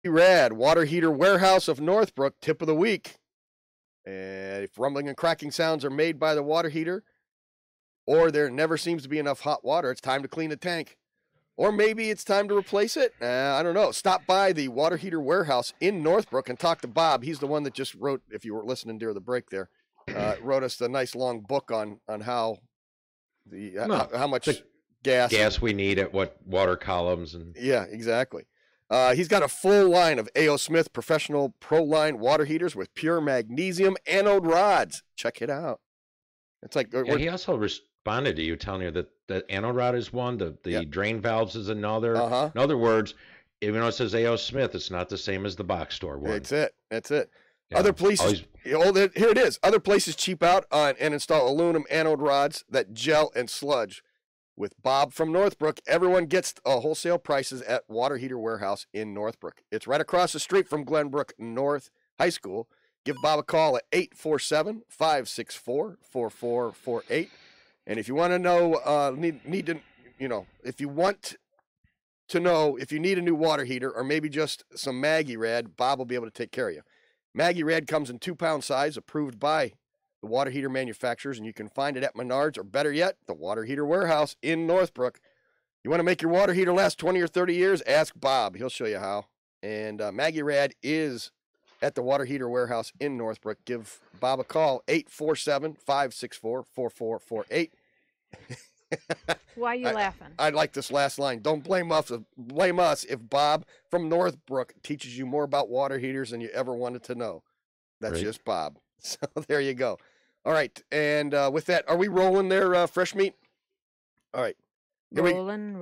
Rad, Water Heater Warehouse of Northbrook, tip of the week. And if rumbling and cracking sounds are made by the water heater, or there never seems to be enough hot water, it's time to clean the tank. Or maybe it's time to replace it. I don't know. Stop by the Water Heater Warehouse in Northbrook and talk to Bob. He's the one that just wrote, if you were listening during the break there, wrote us the nice long book on how much gas we need at what water columns. And yeah, exactly. He's got a full line of A.O. Smith Professional Pro Line water heaters with pure magnesium anode rods. Check it out. It's like he also responded to you telling you that the anode rod is one, the drain valves is another. In other words, even though it says A.O. Smith, it's not the same as the box store one. That's it. Yeah, other places, here it is. Other places cheap out on and install aluminum anode rods that gel and sludge. With Bob from Northbrook, everyone gets wholesale prices at Water Heater Warehouse in Northbrook. It's right across the street from Glenbrook North High School. Give Bob a call at 847-564-4448. And if you want to know, if you want to know if you need a new water heater or maybe just some Maggie Rad, Bob will be able to take care of you. Maggie Rad comes in 2-pound size, approved by the water heater manufacturers, and you can find it at Menards, or better yet, the Water Heater Warehouse in Northbrook. You want to make your water heater last 20 or 30 years? Ask Bob. He'll show you how. And Maggie Rad is at the Water Heater Warehouse in Northbrook. Give Bob a call, 847-564-4448. Why are you laughing? I like this last line. Don't blame us if Bob from Northbrook teaches you more about water heaters than you ever wanted to know. That's just Bob. So there you go. All right. And with that, are we rolling there, Fresh Meat? All right. Rolling.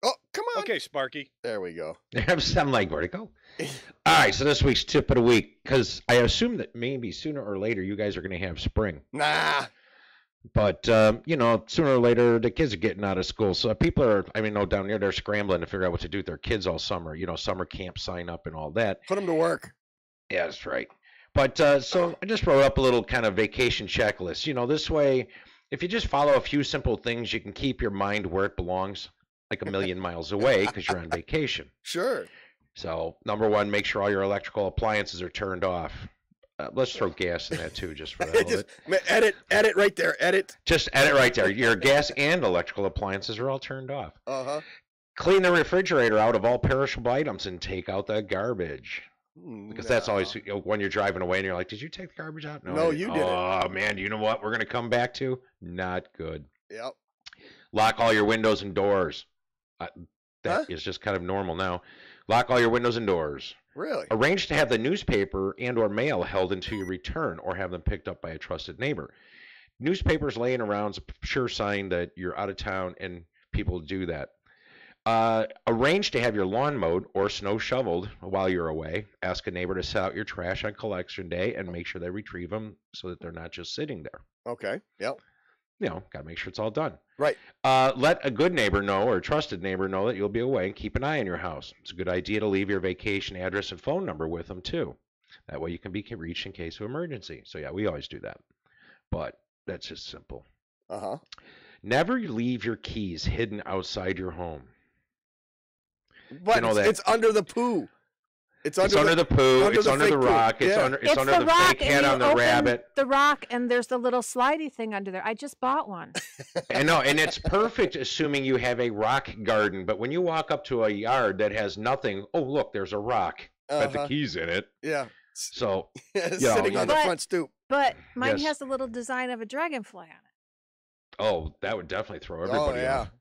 Oh, come on. Okay, Sparky. There we go. I'm like, where'd it go? All right, so this week's tip of the week, because I assume that maybe sooner or later you guys are going to have spring. Nah. But, sooner or later the kids are getting out of school. So people are, down here they're scrambling to figure out what to do with their kids all summer. Summer camp sign up and all that. Put them to work. Yeah, that's right. But so I just wrote up a little kind of vacation checklist. This way, if you just follow a few simple things, you can keep your mind where it belongs, like a million miles away because you're on vacation. Sure. So, number one, make sure all your electrical appliances are turned off. Let's throw gas in that too, just for that. Edit right there. Edit. Just edit right there. Your gas and electrical appliances are all turned off. Clean the refrigerator out of all perishable items and take out the garbage. Because that's always when you're driving away and you're like, did you take the garbage out? No, you didn't. Oh, man, you know what we're going to come back to? Not good. Yep. Lock all your windows and doors. That is just kind of normal now. Lock all your windows and doors. Really? Arrange to have the newspaper and or mail held until you return or have them picked up by a trusted neighbor. Newspapers laying around is a sure sign that you're out of town, and people do that. Arrange to have your lawn mowed or snow shoveled while you're away. Ask a neighbor to set out your trash on collection day and make sure they retrieve them so that they're not just sitting there. Okay. Yep. Got to make sure it's all done. Right. Let a good neighbor know or a trusted neighbor know that you'll be away and keep an eye on your house. It's a good idea to leave your vacation address and phone number with them too. That way you can be reached in case of emergency. So yeah, we always do that. But that's just simple. Never leave your keys hidden outside your home. But it's under the poo. It's under the poo. It's under the rock. It's under the fake head on the rabbit. The rock, and there's the little slidey thing under there. I just bought one. And it's perfect assuming you have a rock garden. But when you walk up to a yard that has nothing, oh look, there's a rock. Got the keys in it. Yeah. So sitting on the front stoop. But mine has a little design of a dragonfly on it. Oh, that would definitely throw everybody off.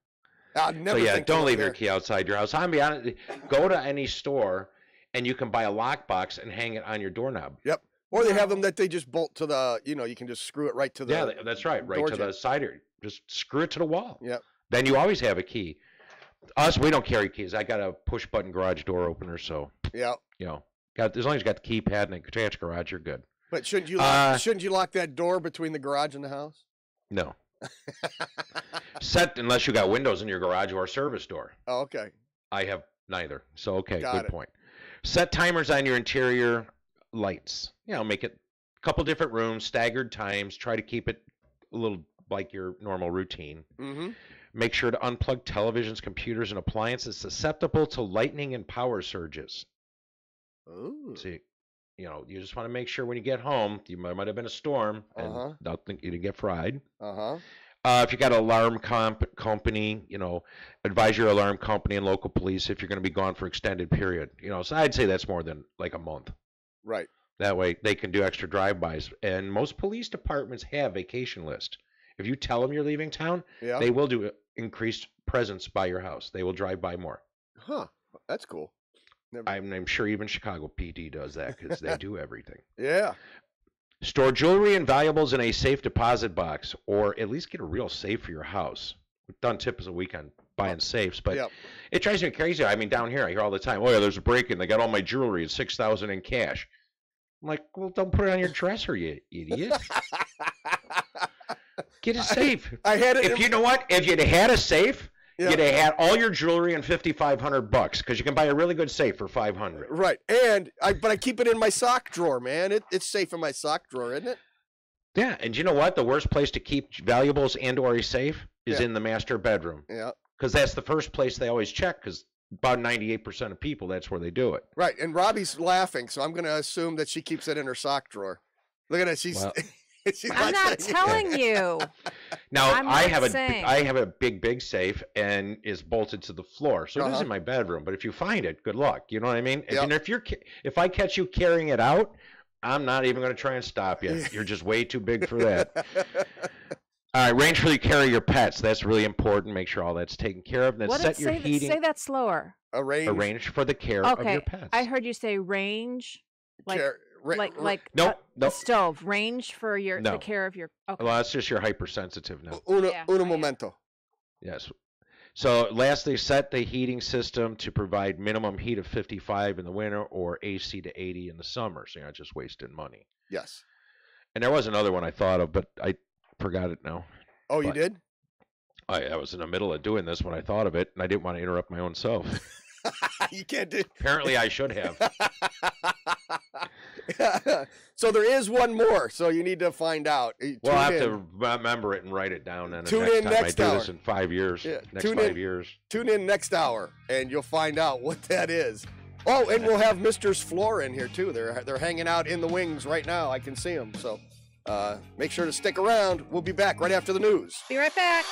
Don't leave your key outside your house. I'm be honest. Go to any store. And you can buy a lockbox and hang it on your doorknob. Yep. Or they have them that they just bolt to the, you can just screw it right to the. Yeah, that's right. Right to the cider. Just screw it to the wall. Yep. Then you always have a key. Us, we don't carry keys. I got a push button garage door opener, so. Yeah. As long as you got the keypad and a attached garage, you're good. But shouldn't you lock that door between the garage and the house? No. Unless you got windows in your garage or a service door. Oh, okay. I have neither. So, okay, good point. Set timers on your interior lights. Make it a couple different rooms, staggered times. Try to keep it a little like your normal routine. Mm-hmm. Make sure to unplug televisions, computers, and appliances susceptible to lightning and power surges. Ooh. See, you just want to make sure when you get home, might have been a storm, and nothing, you didn't get fried. If you got an alarm company, advise your alarm company and local police if you're going to be gone for extended period. So I'd say that's more than like a month. Right. That way they can do extra drive-bys. And most police departments have vacation list. If you tell them you're leaving town, they will do increased presence by your house. They will drive by more. Huh. That's cool. I'm sure even Chicago PD does that because they do everything. Yeah. Store jewelry and valuables in a safe deposit box, or at least get a real safe for your house. We've done tips a week on buying safes, but it drives me crazy. I mean, down here I hear all the time, "Oh yeah, there's a break-in. They got all my jewelry and $6,000 in cash." I'm like, well, don't put it on your dresser, you idiot. Get a safe. I had it. If you know what, if you'd had a safe, you'd have had all your jewelry and $5,500 because you can buy a really good safe for $500. Right, but I keep it in my sock drawer, man. It's safe in my sock drawer, isn't it? Yeah, and you know what? The worst place to keep valuables and/or a safe is in the master bedroom. Yeah, because that's the first place they always check. Because about 98% of people, that's where they do it. Right, and Robbie's laughing, so I'm going to assume that she keeps it in her sock drawer. Look at that, she's. Well, I'm not telling you. Now I have a big safe and is bolted to the floor, so it is in my bedroom. But if you find it, good luck. You know what I mean? And if I catch you carrying it out, I'm not even going to try and stop you. You're just way too big for that. All right, range where you carry your pets. That's really important. Make sure all that's taken care of. And then set your heating. Say that slower. Arrange for the care of your pets. I heard you say range. Like no stove range for the care of your. Okay. Well, that's just your hypersensitive now. Uno momento. Yes. So lastly, set the heating system to provide minimum heat of 55 in the winter or AC to 80 in the summer, so you're not just wasting money. Yes. And there was another one I thought of, but I forgot it now. Oh, you did? I was in the middle of doing this when I thought of it, and I didn't want to interrupt my own self. You can't do. Apparently, I should have. So there is one more. So you need to find out. Well, I'll have to remember it and write it down. And Tune in next time I hour. do this in 5 years. Yeah. Next 5 years. Tune in next hour, and you'll find out what that is. Oh, and we'll have Mr.'s Floor in here too. They're hanging out in the wings right now. I can see them. So make sure to stick around. We'll be back right after the news. Be right back.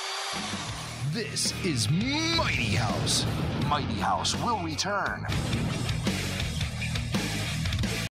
This is Mighty House. Mighty House will return.